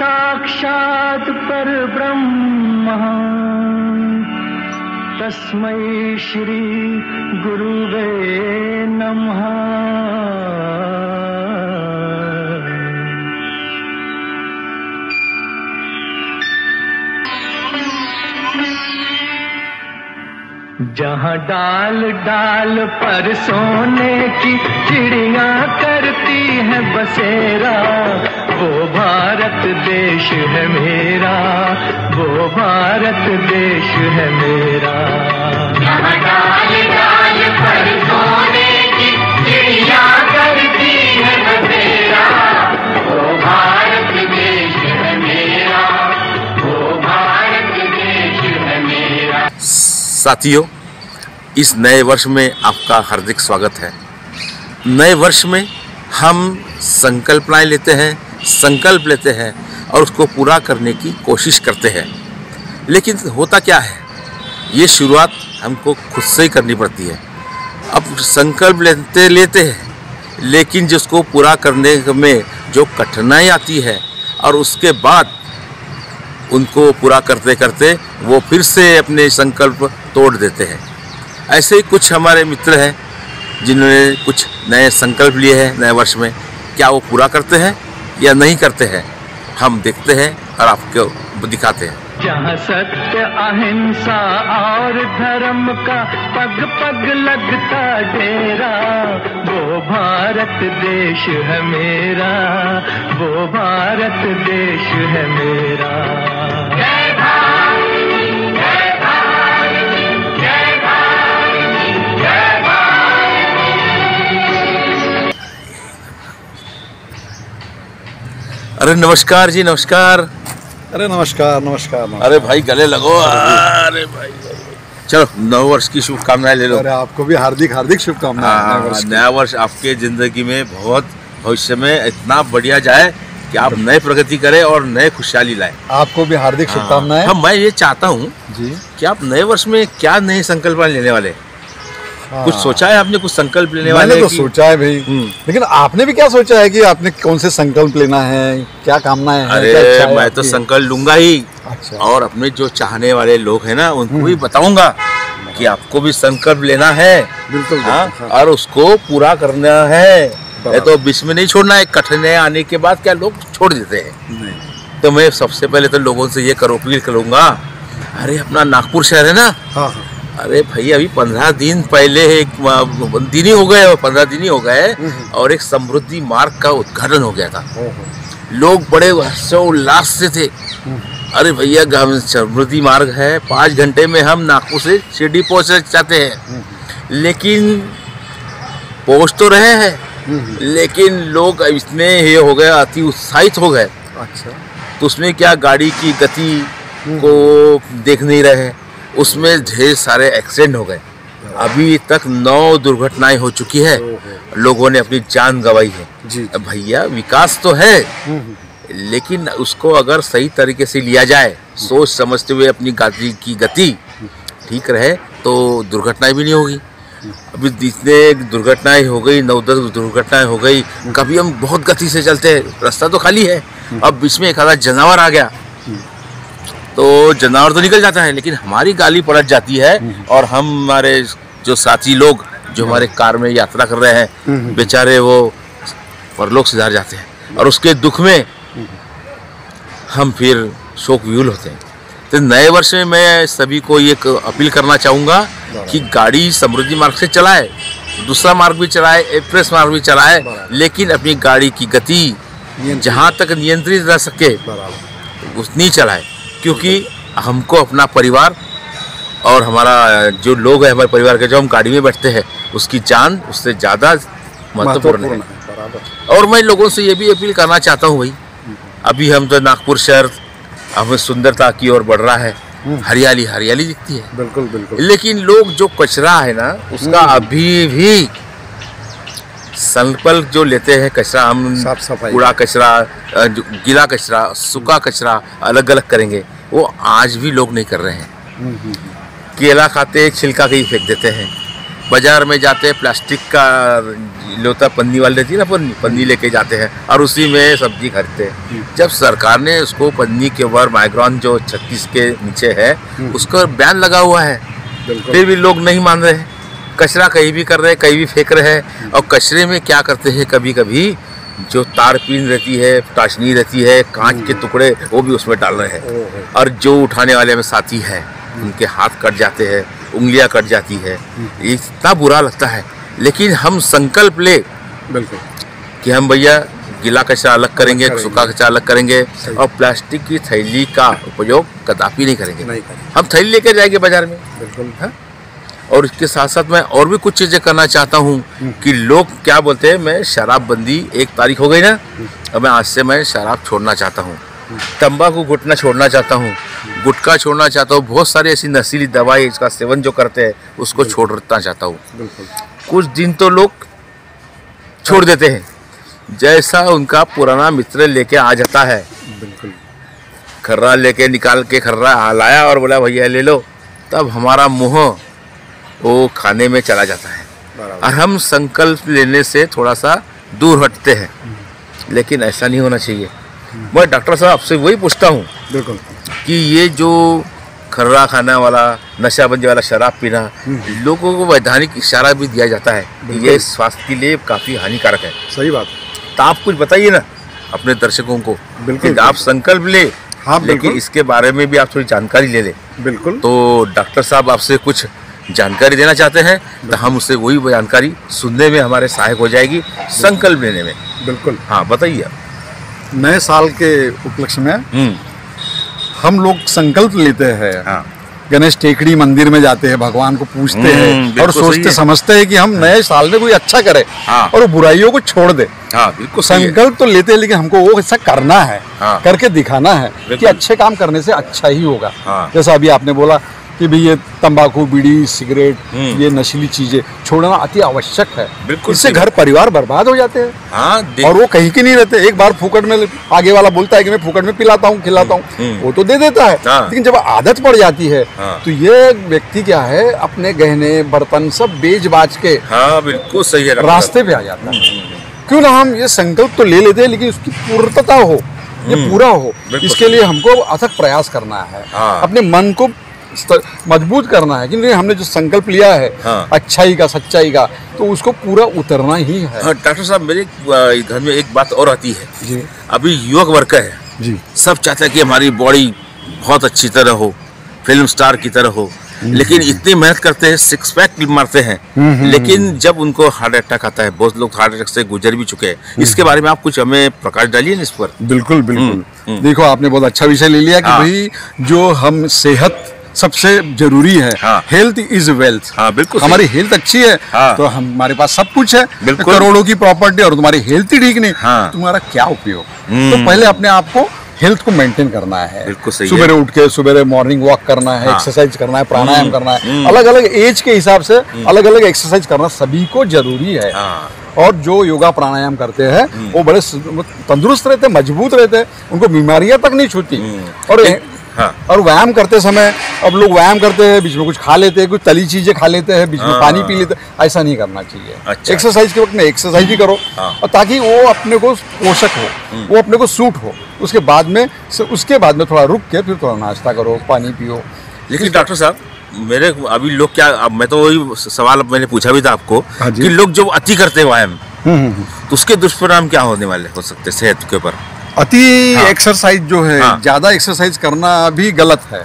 साक्षात् परब्रह्म तस्मै श्री गुरुवे नमः। जहाँ डाल डाल पर सोने की चिड़िया करती है बसेरा, वो भारत देश है मेरा, वो भारत देश है मेरा। जहाँ डाल डाल पर सोने की चिड़िया करती है बसेरा, वो भारत देश है मेरा, वो भारत देश है मेरा। साथियों, इस नए वर्ष में आपका हार्दिक स्वागत है। नए वर्ष में हम संकल्पनाएं लेते हैं, संकल्प लेते हैं और उसको पूरा करने की कोशिश करते हैं। लेकिन होता क्या है, ये शुरुआत हमको खुद से ही करनी पड़ती है। अब संकल्प लेते हैं, लेकिन जिसको पूरा करने में जो कठिनाई आती है और उसके बाद उनको पूरा करते करते वो फिर से अपने संकल्प तोड़ देते हैं। ऐसे ही कुछ हमारे मित्र हैं जिन्होंने कुछ नए संकल्प लिए हैं नए वर्ष में। क्या वो पूरा करते हैं या नहीं करते हैं, हम देखते हैं और आपको दिखाते हैं। जहाँ सत्य अहिंसा और धर्म का पग पग लगता डेरा, वो भारत देश है मेरा, वो भारत देश है मेरा। जय भारत, जय भारत, जय भारत, जय भारत। अरे नमस्कार जी, नमस्कार। अरे नमस्कार नमस्कार नमस्कार। अरे भाई गले लगो। अरे भाई चलो, नव वर्ष की शुभकामनाएं ले लो। अरे आपको भी हार्दिक हार्दिक शुभकामनाएं। नया वर्ष आपके जिंदगी में बहुत भविष्य में इतना बढ़िया जाए कि आप नए प्रगति करें और नए खुशहाली लाएं। आपको भी हार्दिक शुभकामनाएं। हाँ, मैं ये चाहता हूँ जी कि आप नए वर्ष में क्या नए संकल्प लेने वाले, कुछ सोचा है आपने? कुछ संकल्प लेने वाले? मैंने तो सोचा है भाई, लेकिन आपने भी क्या सोचा है कि आपने कौन से संकल्प लेना है, क्या कामनाएं हैं? अरे मैं तो संकल्प लूंगा ही। अच्छा। और अपने जो चाहने वाले लोग हैं ना, उनको भी बताऊंगा कि आपको भी संकल्प लेना है। बिल्कुल। हाँ, और उसको पूरा करना है। ये तो बीच में नहीं छोड़ना है। कठिनाई आने के बाद क्या लोग छोड़ देते हैं? नहीं। तो मैं सबसे पहले तो लोगों से ये अपील करूंगा, अरे अपना नागपुर शहर है ना, हाँ। अरे भाई अभी 15 दिन पहले एक दिन ही हो गए, 15 दिन ही हो गए और एक समृद्धि मार्ग का उद्घाटन हो गया था। लोग बड़े हर्षोल्लास से थे। अरे भैया, समृद्धि मार्ग है, 5 घंटे में हम नागपुर से शिरडी पहुंच जाते हैं। लेकिन पहुंच तो रहे हैं, लेकिन लोग इतने ये हो गए, अति उत्साहित हो गए। अच्छा। तो उसमें क्या, गाड़ी की गति को देख नहीं रहे, उसमें ढेर सारे एक्सीडेंट हो गए। अभी तक 9 दुर्घटनाएं हो चुकी है, लोगों ने अपनी जान गंवाई है। जी। भैया विकास तो है, लेकिन उसको अगर सही तरीके से लिया जाए, सोच समझते हुए अपनी गाड़ी की गति ठीक रहे, तो दुर्घटनाएं भी नहीं होगी। अभी जितने दुर्घटनाएं हो गई, 9-10 दुर्घटनाएं हो गई। कभी हम बहुत गति से चलते हैं, रास्ता तो खाली है, अब बीच में एक आधा जानवर आ गया तो जानवर तो निकल जाता है, लेकिन हमारी गाली पलट जाती है और हमारे जो साथी लोग जो हमारे कार में यात्रा कर रहे हैं, बेचारे वो परलोक सिधार जाते हैं और उसके दुख में हम फिर शोक विहुल होते हैं। तो नए वर्ष में मैं सभी को ये अपील करना चाहूँगा कि गाड़ी समृद्धि मार्ग से चलाए, दूसरा मार्ग भी चलाए, एक्सप्रेस मार्ग भी चलाए, लेकिन अपनी गाड़ी की गति जहाँ तक नियंत्रित रह सके उतनी चलाए। क्योंकि हमको अपना परिवार और हमारा जो लोग हैं, हमारे परिवार के, जो हम गाड़ी में बैठते हैं, उसकी जान उससे ज़्यादा महत्वपूर्ण है। और मैं लोगों से ये भी अपील करना चाहता हूँ भाई, अभी हम तो नागपुर शहर हमें सुंदरता की ओर बढ़ रहा है, हरियाली हरियाली दिखती है। बिल्कुल बिल्कुल। लेकिन लोग जो कचरा है ना, उसका अभी भी संकल्प जो लेते हैं, कचरा हम साफ सफाई, कूड़ा कचरा, गीला कचरा, सूखा कचरा अलग अलग करेंगे, वो आज भी लोग नहीं कर रहे हैं। केला खाते छिलका के ही फेंक देते हैं, बाजार में जाते हैं, प्लास्टिक का लोटा पन्नी वाली रहती है ना, पन्नी लेके जाते हैं और उसी में सब्जी खरीदते हैं। जब सरकार ने उसको पन्नी के ऊपर माइक्रोन जो 36 के नीचे है उसका बैन लगा हुआ है, फिर भी लोग नहीं मान रहे हैं। कचरा कहीं भी कर रहे हैं, कहीं भी फेंक रहे हैं। और कचरे में क्या करते हैं, कभी कभी जो तारपीन रहती है, टाशनी रहती है, कांच के टुकड़े, वो भी उसमें डाल रहे हैं। और जो उठाने वाले में साथी है उनके हाथ कट जाते हैं, उंगलियां कट जाती है। ये इतना बुरा लगता है। लेकिन हम संकल्प ले बिल्कुल कि हम भैया गीला कचरा अलग करेंगे, सूखा कचरा अलग करेंगे और प्लास्टिक की थैली का उपयोग कदापि नहीं करेंगे। हम थैली लेकर जाएंगे बाजार में। बिल्कुल। हाँ? और इसके साथ साथ मैं और भी कुछ चीज़ें करना चाहता हूँ कि लोग क्या बोलते हैं, मैं शराबबंदी 1 तारीख हो गई ना, और मैं आज से मैं शराब छोड़ना चाहता हूँ, तंबाकू गुटखा छोड़ना चाहता हूँ, गुटखा छोड़ना चाहता हूँ, बहुत सारी ऐसी नशीली दवाई इसका सेवन जो करते हैं उसको छोड़ना चाहता हूँ। कुछ दिन तो लोग छोड़ देते हैं, जैसा उनका पुराना मित्र लेके आ जाता है, बिल्कुल खर्रा लेके निकाल के खर्रा लाया और बोला भैया ले लो, तब हमारा मुँह वो खाने में चला जाता है और हम संकल्प लेने से थोड़ा सा दूर हटते हैं। लेकिन ऐसा नहीं होना चाहिए। मैं डॉक्टर साहब आपसे वही पूछता हूँ बिल्कुल कि ये जो खर्रा खाने वाला, नशाबंदी वाला शराब पीना, लोगों को वैधानिक इशारा भी दिया जाता है कि ये स्वास्थ्य के लिए काफ़ी हानिकारक है। सही बात। तो आप कुछ बताइए ना अपने दर्शकों को। बिल्कुल। आप संकल्प ले, हाँ, लेकिन इसके बारे में भी आप थोड़ी जानकारी ले लें। बिल्कुल। तो डॉक्टर साहब आपसे कुछ जानकारी देना चाहते हैं तो हम उससे वही जानकारी सुनने में हमारे सहायक हो जाएगी, संकल्प लेने में। बिल्कुल। हाँ बताइए। नए साल के उपलक्ष्य में हम लोग संकल्प लेते हैं। हाँ। गणेश टेकड़ी मंदिर में जाते हैं, भगवान को पूछते हैं और सोचते समझते हैं कि हम नए साल में कोई अच्छा करें। हाँ। और बुराइयों को छोड़ दे। हाँ, बिल्कुल। संकल्प तो लेते हैं लेकिन हमको वो ऐसा करना है। हाँ। करके दिखाना है कि अच्छे काम करने से अच्छा ही होगा। हाँ। जैसा अभी आपने बोला कि भाई ये तंबाकू, बीड़ी, सिगरेट, ये नशीली चीजें छोड़ना अति आवश्यक है। बिल्कुल। इससे घर परिवार बर्बाद हो जाते हैं। हाँ, और वो कहीं के नहीं रहते। एक बार फूकट में आगे वाला बोलता है कि मैं फूकट में पिलाता हूँ, खिलाता हूँ, वो तो दे देता है। हाँ। लेकिन जब आदत पड़ जाती है तो ये व्यक्ति क्या है, अपने गहने बर्तन सब बेच बाच के हाँ, बिल्कुल सही है, रास्ते पे आ जाता है। क्यों ना हम ये संकल्प तो ले लेते हैं लेकिन उसकी पूर्णता हो, ये पूरा हो, इसके लिए हमको अथक प्रयास करना है। अपने मन को मजबूत करना है कि नहीं, हमने जो संकल्प लिया है अच्छाई का, सच्चाई का, तो उसको पूरा उतरना ही है। डॉक्टर साहब मेरे घर में एक बात और आती है जी। अभी युवक वर्ग है जी, सब चाहते हैं कि हमारी बॉडी बहुत अच्छी तरह हो, फिल्म स्टार की तरह हो, लेकिन इतनी मेहनत करते हैं, 6 पैक मारते हैं, लेकिन जब उनको हार्ट अटैक आता है, बहुत लोग हार्ट अटैक से गुजर भी चुके हैं। इसके बारे में आप कुछ हमें प्रकाश डालिए ना इस पर। बिल्कुल बिल्कुल। देखो आपने बहुत अच्छा विषय ले लिया कि भाई जो हम सेहत सबसे जरूरी है। Health is wealth. बिल्कुल। हमारी हेल्थ अच्छी है तो हमारे पास सब कुछ है, करोड़ों की प्रॉपर्टी, और तुम्हारी हेल्थ ही ठीक नहीं, तुम्हारा क्या उपयोग। तो पहले अपने आप को, हेल्थ को मेंटेन करना है। बिल्कुल सही। सुबह उठ के सुबह मॉर्निंग वॉक करना है, एक्सरसाइज करना है, प्राणायाम करना है, अलग अलग एज के हिसाब से अलग अलग एक्सरसाइज करना सभी को जरूरी है। और जो योगा प्राणायाम करते हैं वो बड़े तंदुरुस्त रहते हैं, मजबूत रहते हैं, उनको बीमारियां तक नहीं छूती। और व्यायाम करते समय, अब लोग व्यायाम करते हैं, बीच में कुछ खा लेते हैं, कुछ तली चीजें खा लेते हैं, बीच में पानी पी लेते हैं, ऐसा नहीं करना चाहिए। अच्छा। एक्सरसाइज के वक्त में एक्सरसाइज ही करो, और ताकि वो अपने को पोषक हो, वो अपने को सूट हो। उसके बाद में थोड़ा रुक के फिर थोड़ा नाश्ता करो, पानी पियो। लेकिन डॉक्टर साहब मेरे अभी लोग क्या, अब मैं तो वही सवाल मैंने पूछा भी था आपको कि लोग जो अति करते हैं व्यायाम, तो उसके दुष्परिणाम क्या होने वाले हो सकते हैं सेहत के ऊपर? अति एक्सरसाइज जो है, ज्यादा एक्सरसाइज करना भी गलत है।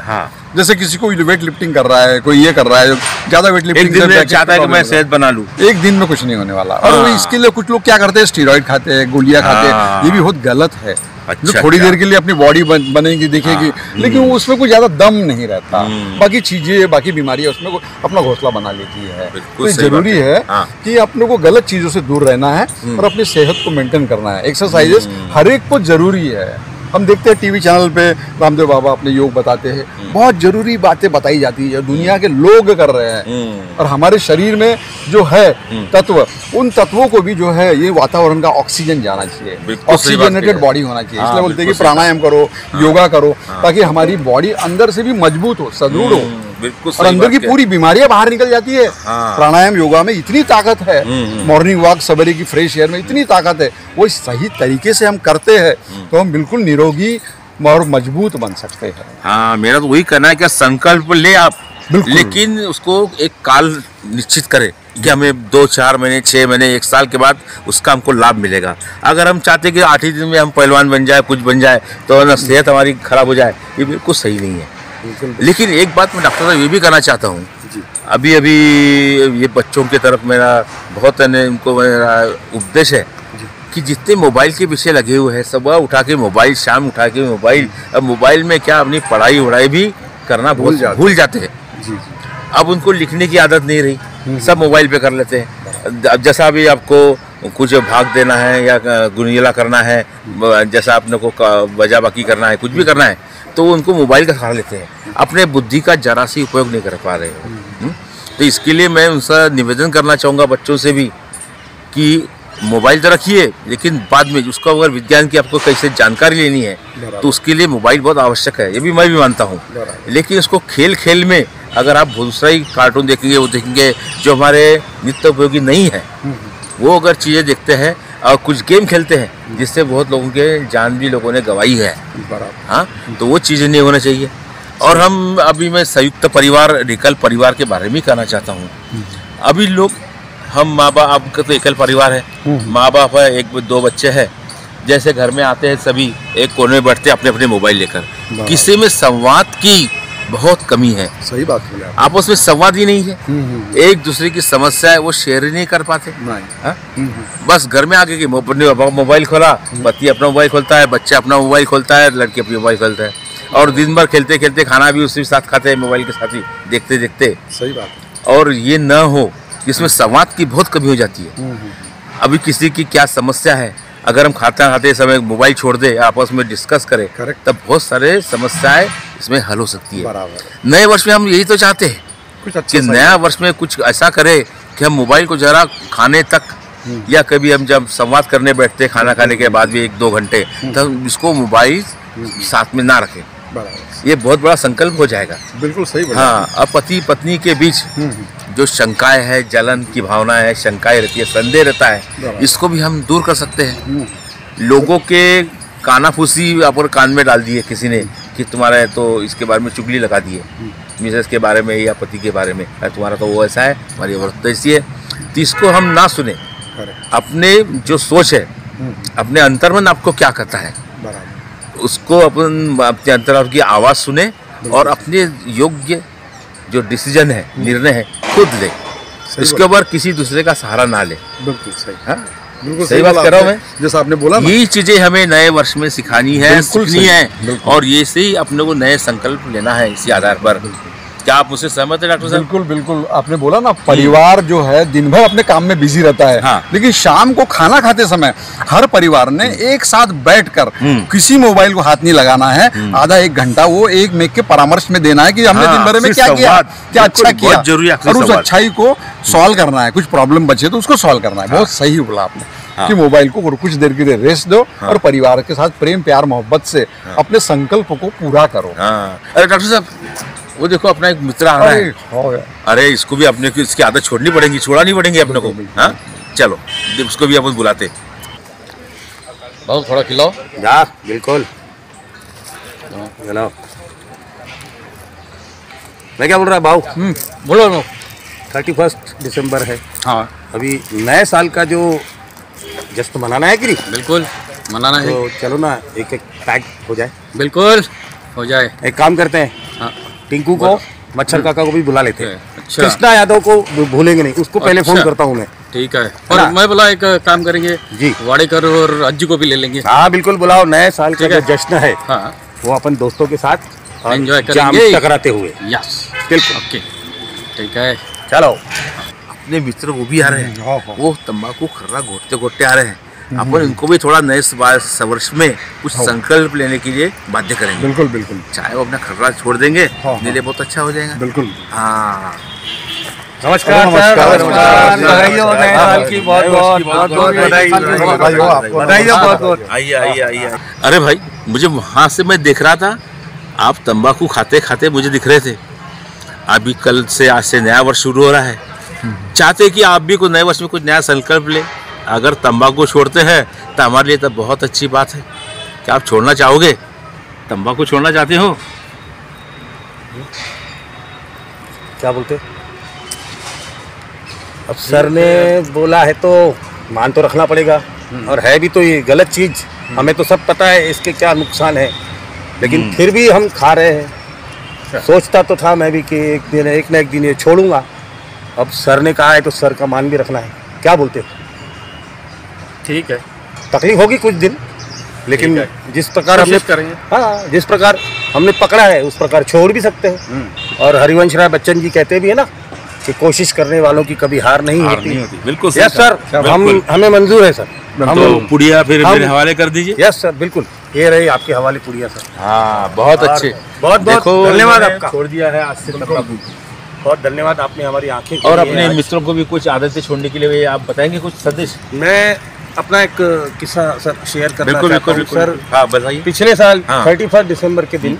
जैसे किसी को वेट लिफ्टिंग कर रहा है, कोई ये कर रहा है, ज्यादा वेट लिफ्टिंग चाहता है कि मैं सेहत बना लूं, एक दिन में कुछ नहीं होने वाला। और इसके लिए कुछ लोग क्या करते हैं, स्टेरॉइड खाते हैं, गोलियां खाते हैं, ये भी बहुत गलत है। अच्छा, थोड़ी देर के लिए अपनी बॉडी बनेगी, दिखेगी, लेकिन उसमें कोई ज्यादा दम नहीं रहता। बाकी चीजें, बाकी बीमारियां उसमें अपना घोंसला बना लेती है। तो जरूरी है कि अपने को गलत चीजों से दूर रहना है और अपनी सेहत को मेंटेन करना है। एक्सरसाइजेस हर एक को जरूरी है। हम देखते हैं टीवी चैनल पे रामदेव बाबा अपने योग बताते हैं, बहुत जरूरी बातें बताई जाती है जो दुनिया के लोग कर रहे हैं। और हमारे शरीर में जो है तत्व, उन तत्वों को भी जो है ये वातावरण का ऑक्सीजन जाना चाहिए, ऑक्सीजनेटेड बॉडी होना चाहिए। इसलिए बोलते हैं कि प्राणायाम करो, योगा करो, ताकि हमारी बॉडी अंदर से भी मजबूत हो, सुदृढ़ हो। बिल्कुल और अंदर की पूरी बीमारियां बाहर निकल जाती है। हाँ। प्राणायाम योगा में इतनी ताकत है, मॉर्निंग वॉक सवेरे की फ्रेश एयर में इतनी ताकत है, वो सही तरीके से हम करते हैं तो हम बिल्कुल निरोगी और मजबूत बन सकते हैं। हाँ, मेरा तो वही कहना है कि संकल्प ले आप, लेकिन उसको एक काल निश्चित करें कि हमें 2-4 महीने 6 महीने 1 साल के बाद उसका हमको लाभ मिलेगा। अगर हम चाहते कि 8 ही दिन में हम पहलवान बन जाए, कुछ बन जाए, तो ना सेहत हमारी खराब हो जाए, ये बिल्कुल सही नहीं है। लेकिन एक बात मैं डॉक्टर साहब ये भी कहना चाहता हूँ, अभी ये बच्चों की तरफ मेरा बहुत उनको मेरा उपदेश है कि जितने मोबाइल के पीछे लगे हुए हैं, सुबह उठा के मोबाइल, शाम उठा के मोबाइल, अब मोबाइल में क्या अपनी पढ़ाई वढ़ाई भी करना भूल जाते हैं। अब उनको लिखने की आदत नहीं रही, सब मोबाइल पे कर लेते हैं। अब जैसा भी आपको कुछ भाग देना है या गुनीला करना है, जैसा आपने को वजह बाकी करना है, कुछ भी करना है, तो उनको मोबाइल का सहारा लेते हैं, अपने बुद्धि का जरा सी उपयोग नहीं कर पा रहे हैं। तो इसके लिए मैं उनसे निवेदन करना चाहूँगा बच्चों से भी कि मोबाइल तो रखिए, लेकिन बाद में उसको अगर विज्ञान की आपको कैसे जानकारी लेनी है तो उसके लिए मोबाइल बहुत आवश्यक है, ये भी मैं भी मानता हूँ। लेकिन उसको खेल खेल में अगर आप दूसरा ही कार्टून देखेंगे, वो देखेंगे जो हमारे नित्य उपयोगी नहीं है, वो अगर चीज़ें देखते हैं और कुछ गेम खेलते हैं जिससे बहुत लोगों के जान भी लोगों ने गंवाई है, हाँ, तो वो चीज़ें नहीं होना चाहिए। और हम अभी मैं संयुक्त परिवार, एकल परिवार के बारे में कहना चाहता हूँ। अभी लोग, हम माँ बाप, आपका तो एकल परिवार है, माँ बाप है, 1-2 बच्चे हैं, जैसे घर में आते हैं सभी एक कोने में बैठते अपने अपने मोबाइल लेकर, किसी में संवाद की बहुत कमी है। सही बात है, आपस में संवाद ही नहीं है, एक दूसरे की समस्या है वो शेयर ही नहीं कर पाते। बस घर में आके कि मोबाइल खोला, पति अपना मोबाइल खोलता है, बच्चा अपना मोबाइल खोलता है, लड़के अपनी मोबाइल खोलता है, और दिन भर खेलते खेलते खाना भी उसी के साथ खाते हैं, मोबाइल के साथ ही देखते देखते। सही बात है। और ये न हो, इसमें संवाद की बहुत कमी हो जाती है। अभी किसी की क्या समस्या है, अगर हम खाते समय मोबाइल छोड़ दे, आपस में डिस्कस करें, तब बहुत सारे समस्याएं इसमें हल हो सकती है। नए वर्ष में हम यही तो चाहते हैं कि नया वर्ष में कुछ ऐसा करे कि हम मोबाइल को जरा खाने तक, या कभी हम जब संवाद करने बैठते खाना खाने के बाद भी 1-2 घंटे, तब इसको मोबाइल साथ में ना रखें। ये बहुत बड़ा संकल्प हो जाएगा। बिल्कुल सही बोला। हाँ, अब पति पत्नी के बीच जो शंकाएं है, जलन की भावना है, शंकाएं रहती है, संदेह रहता है, इसको भी हम दूर कर सकते हैं। लोगों के कानाफूसी पर कान में डाल दिए किसी ने कि तुम्हारा तो इसके बारे में चुगली लगा दी है, मिसेस के बारे में या पति के बारे में, तुम्हारा तो वो ऐसा है, हमारी औरत तो ऐसी है, तो इसको हम ना सुने। अपने जो सोच है, अपने अंतर्मन आपको क्या कहता है, उसको अपने अंतर्मन की आवाज़ सुने और अपने योग्य जो डिसीजन है, निर्णय है, खुद ले, इसके ऊपर किसी दूसरे का सहारा ना ले। बिल्कुल सही। हाँ, बिल्कुल सही बात कर रहा हूँ मैं, जैसा आपने बोला। यही चीजें हमें नए वर्ष में सिखानी है, सीखनी है, और ये से ही अपने को नए संकल्प लेना है इसी आधार पर। क्या आप मुझसे सहमत है डॉक्टर साहब? बिल्कुल बिल्कुल, आपने बोला ना, परिवार जो है दिन भर अपने काम में बिजी रहता है, हाँ। लेकिन शाम को खाना खाते समय हर परिवार ने एक साथ बैठकर किसी मोबाइल को हाथ नहीं लगाना है, आधा 1 घंटा वो एक मेक के परामर्श में देना है कि हमने दिन भर में क्या किया, क्या अच्छा किया, और उस अच्छाई को सॉल्व करना है। कुछ प्रॉब्लम बचे तो उसको सॉल्व करना है। बहुत सही बोला आपने कि मोबाइल को कुछ देर के लिए रेस्ट दो और परिवार के साथ प्रेम प्यार मोहब्बत से अपने संकल्प को पूरा करो। अरे डॉक्टर साहब, वो देखो अपना एक मित्र आ रहा है, अरे इसको भी अपने को इसकी आदत छोड़नी पड़ेगी, छोड़ा नहीं पड़ेंगे अपने को। हाँ, चलो उसको भी अपन बुलाते। बहुत थोड़ा खिलाओ। जा, बिल्कुल खिलाओ। मैं क्या बोल रहा है भाऊ? बोलो नो। 31 दिसंबर है। हाँ, अभी नए साल का जो जश्न मनाना है कि नहीं? बिल्कुल मनाना है। तो चलो ना, एक पैक हो जाए। बिल्कुल हो जाए। एक काम करते हैं, हाँ, टिंकू को, मच्छर काका को भी बुला लेते हैं। अच्छा। कृष्णा यादव को भूलेंगे नहीं, उसको पहले फोन करता हूँ मैं। ठीक है। और मैं बोला एक काम करेंगे जी, वाडेकर और अज्जू को भी ले लेंगे। हाँ बिल्कुल बुलाओ। नए साल का जो जश्न है, हाँ, वो अपन दोस्तों के साथ एंजॉय जाम करेंगे टकराते हुए। यस, बिल्कुल। ओके, ठीक है। चलो। अपने मित्र वो भी आ रहे हैं, वो तंबाकू खर्रा घोटते घोटते आ रहे हैं, अपन इनको भी थोड़ा नए वर्ष में कुछ संकल्प लेने के लिए बाध्य करेंगे। बिल्कुल बिल्कुल, चाहे वो अपना खर्रा छोड़ देंगे, मेरे लिए बहुत अच्छा हो जाएगा। बिल्कुल। हाँ, नमस्कार सर, नमस्कार, बधाई हो नए साल की, बहुत बहुत बधाई हो आपको, बधाई हो बहुत बहुत। आइए आइए आइए। अरे भाई, मुझे वहाँ से मैं देख रहा था, आप तंबाकू खाते खाते मुझे दिख रहे थे, अभी कल से, आज से नया वर्ष शुरू हो रहा है। चाहते हैं कि आप भी कुछ नए वर्ष में कुछ नया संकल्प ले। अगर तंबाकू छोड़ते हैं तो हमारे लिए तो बहुत अच्छी बात है। क्या आप छोड़ना चाहोगे? तंबाकू छोड़ना चाहते हो? क्या बोलते? अब सर ने बोला है तो मान तो रखना पड़ेगा, और है भी तो ये गलत चीज़। हमें तो सब पता है इसके क्या नुकसान है, लेकिन फिर भी हम खा रहे हैं। सोचता तो था मैं भी कि एक ना एक दिन ये छोड़ूंगा। अब सर ने कहा है तो सर का मान भी रखना है। क्या बोलते हो? ठीक है, तकलीफ होगी कुछ दिन, लेकिन जिस प्रकार हमने करेंगे, हाँ जिस प्रकार हमने पकड़ा है उस प्रकार छोड़ भी सकते हैं। और हरिवंश राय बच्चन जी कहते भी है ना कि कोशिश करने वालों की कभी हार नहीं होती। बिल्कुल यस सर, हमें मंजूर है सर। तो पुड़िया फिर मेरे हवाले कर दीजिए। यस सर, बिल्कुल, ये रही आपके हवाले पुड़िया सर। हाँ, बहुत अच्छे, बहुत बहुत धन्यवाद आपका। छोड़ दिया है आज से तंबाकू। बहुत धन्यवाद, आपने हमारी आंखें और अपने मित्रों को भी कुछ आदतें छोड़ने के लिए आप बताएंगे कुछ संदेश? मैं अपना एक किस्सा सर शेयर करना चाहता हूं सर। हाँ, बताइए। पिछले साल हाँ। 31 दिसंबर के दिन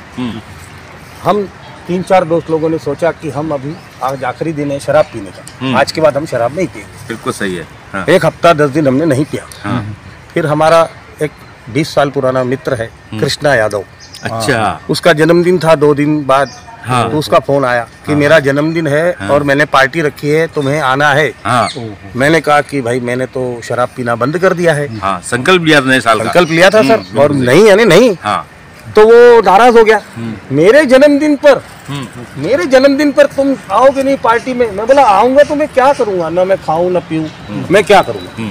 हम 3-4 दोस्त लोगों ने सोचा कि हम अभी आज आखिरी दिन है शराब पीने का, आज के बाद हम शराब नहीं पिएंगे। बिल्कुल सही है। हाँ। एक हफ्ता 10 दिन हमने नहीं पिया। हाँ। फिर हमारा एक 20 साल पुराना मित्र है कृष्णा यादव, अच्छा, उसका जन्मदिन था 2 दिन बाद। हाँ। तो उसका फोन आया कि मेरा जन्मदिन है और मैंने पार्टी रखी है, तुम्हें आना है। हाँ। मैंने कहा कि भाई मैंने तो शराब पीना बंद कर दिया है। हाँ, संकल्प लिया था नए साल का। संकल्प लिया था सर, और नहीं यानी नहीं। हाँ। तो वो नाराज हो गया। मेरे जन्मदिन पर तुम आओगे नहीं पार्टी में? मैं बोला आऊंगा तो मैं क्या करूंगा, ना मैं खाऊं ना पीऊं, मैं क्या करूंगा?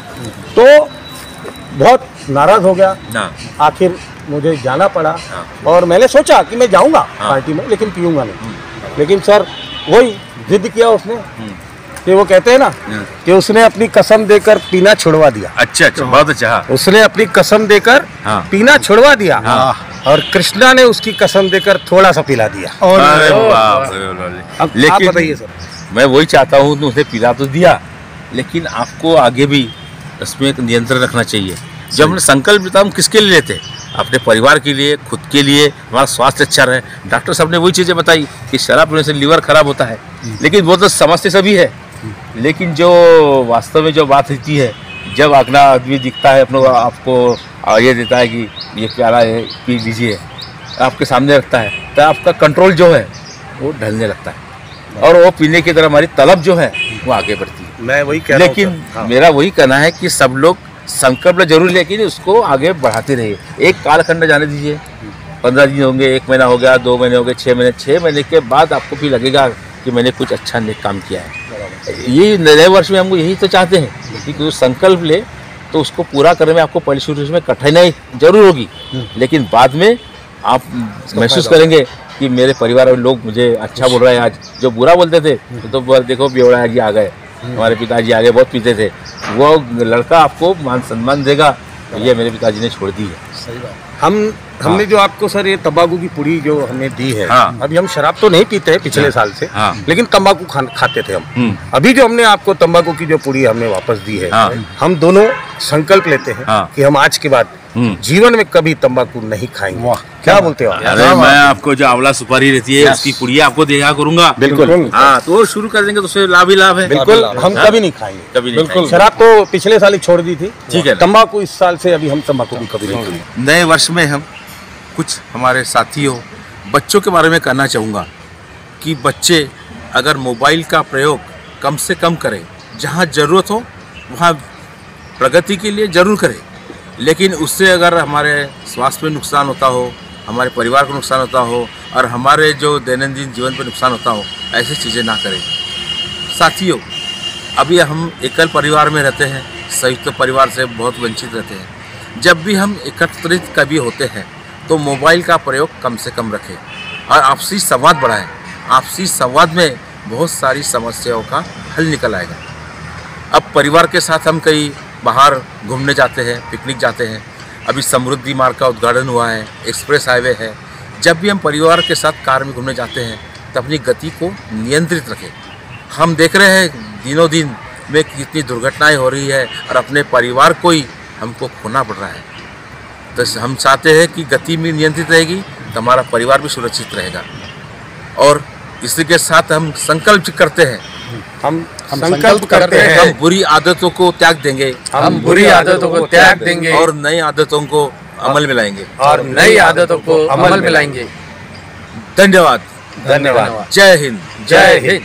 तो बहुत नाराज हो गया। आखिर मुझे जाना पड़ा, और मैंने सोचा कि मैं जाऊंगा पार्टी में, लेकिन पीऊंगा नहीं। लेकिन सर वही जिद किया उसने कि वो कहते हैं ना कि उसने अपनी कसम देकर पीना छुड़वा दिया। अच्छा, बहुत अच्छा। उसने अपनी कसम देकर पीना छुड़वा दिया, और कृष्णा ने उसकी कसम देकर थोड़ा सा पिला दिया। अरे बाप रे। लेकिन बताइए सर, मैं वही चाहता हूँ, उसे पिला तो दिया, लेकिन आपको आगे भी इसमें एक नियंत्रण रखना चाहिए। जब हमने संकल्प लेता हम किसके लिए लेते हैं? अपने परिवार के लिए, खुद के लिए, हमारा स्वास्थ्य अच्छा रहे। डॉक्टर साहब ने वही चीज़ें बताई कि शराब पीने से लीवर खराब होता है, लेकिन वो तो समझते सभी है। लेकिन जो वास्तव में जो बात होती है, जब अगला आदमी दिखता है अपने आपको ये देता है कि ये प्याला है, पी लीजिए, आपके सामने रखता है, तो आपका कंट्रोल जो है वो ढलने लगता है, और वो पीने की तरह हमारी तलब जो है वो आगे बढ़ती है। मैं वही कह रहा हूं। लेकिन मेरा वही कहना है कि सब लोग संकल्प जरूर, लेकिन उसको आगे बढ़ाते रहिए। एक कालखंड जाने दीजिए, 15 दिन होंगे, 1 महीना हो गया, 2 महीने हो गए, 6 महीने। 6 महीने के बाद आपको भी लगेगा कि मैंने कुछ अच्छा नेक काम किया है। ये नए वर्ष में हमको यही तो चाहते हैं कि कोई संकल्प ले तो उसको पूरा करने में आपको पहले शुरू में कठिनाई जरूर होगी, लेकिन बाद में आप महसूस करेंगे कि मेरे परिवार में लोग मुझे अच्छा बोल रहे हैं। आज जो बुरा बोलते थे तो देखो बेवड़ा जी आ गए, हमारे पिताजी आगे बहुत पीते थे, वो लड़का आपको मान सम्मान देगा, ये मेरे पिताजी ने छोड़ दी है। सही बात। हमने जो आपको सर ये तंबाकू की पुड़ी जो हमने दी है, हाँ। अभी हम शराब तो नहीं पीते हैं पिछले साल से, हाँ। लेकिन तंबाकू खाते थे हम। अभी जो हमने आपको तंबाकू की जो पुड़ी हमने वापस दी है, हाँ। हम दोनों संकल्प लेते हैं हाँ। कि हम आज के बाद जीवन में कभी तंबाकू नहीं खाएंगे। क्या बोलते हो? अरे मैं आपको जो आंवला सुपारी रहती है उसकी पुड़िया आपको देखा करूंगा। बिल्कुल। हाँ, तो शुरू कर देंगे तो उससे लाभ ही लाभ है। बिल्कुल, हम कभी नहीं खाएंगे, कभी नहीं खाएंगे। शराब तो पिछले साल ही छोड़ दी थी, ठीक है। तंबाकू इस साल से अभी हम तंबाकू भी कभी नहीं खाएंगे। नए वर्ष में हम कुछ हमारे साथियों बच्चों के बारे में कहना चाहूँगा कि बच्चे अगर मोबाइल का प्रयोग कम से कम करें, जहाँ ज़रूरत हो वहाँ प्रगति के लिए ज़रूर करें, लेकिन उससे अगर हमारे स्वास्थ्य में नुकसान होता हो, हमारे परिवार को नुकसान होता हो, और हमारे जो दैनंदिन जीवन पर नुकसान होता हो, ऐसी चीज़ें ना करें। साथियों, अभी हम एकल परिवार में रहते हैं, संयुक्त परिवार से बहुत वंचित रहते हैं। जब भी हम एकत्रित कभी होते हैं तो मोबाइल का प्रयोग कम से कम रखें और आपसी संवाद बढ़ाएं। आपसी संवाद में बहुत सारी समस्याओं का हल निकल आएगा। अब परिवार के साथ हम कहीं बाहर घूमने जाते हैं, पिकनिक जाते हैं। अभी समृद्धि मार्ग का उद्घाटन हुआ है, एक्सप्रेस हाईवे है। जब भी हम परिवार के साथ कार में घूमने जाते हैं तो अपनी गति को नियंत्रित रखें। हम देख रहे हैं दिनों दिन में कितनी दुर्घटनाएं हो रही है और अपने परिवार को ही हमको खोना पड़ रहा है। तो हम चाहते हैं कि गति में नियंत्रित रहेगी तो हमारा परिवार भी सुरक्षित रहेगा। और इसी के साथ हम संकल्प करते हैं, हम संकल्प करते हैं, हम बुरी आदतों को त्याग देंगे, हम बुरी आदतों को त्याग देंगे और नई आदतों को अमल में लाएंगे, और नई आदतों को अमल में लाएंगे। धन्यवाद। धन्यवाद। जय हिंद। जय हिंद।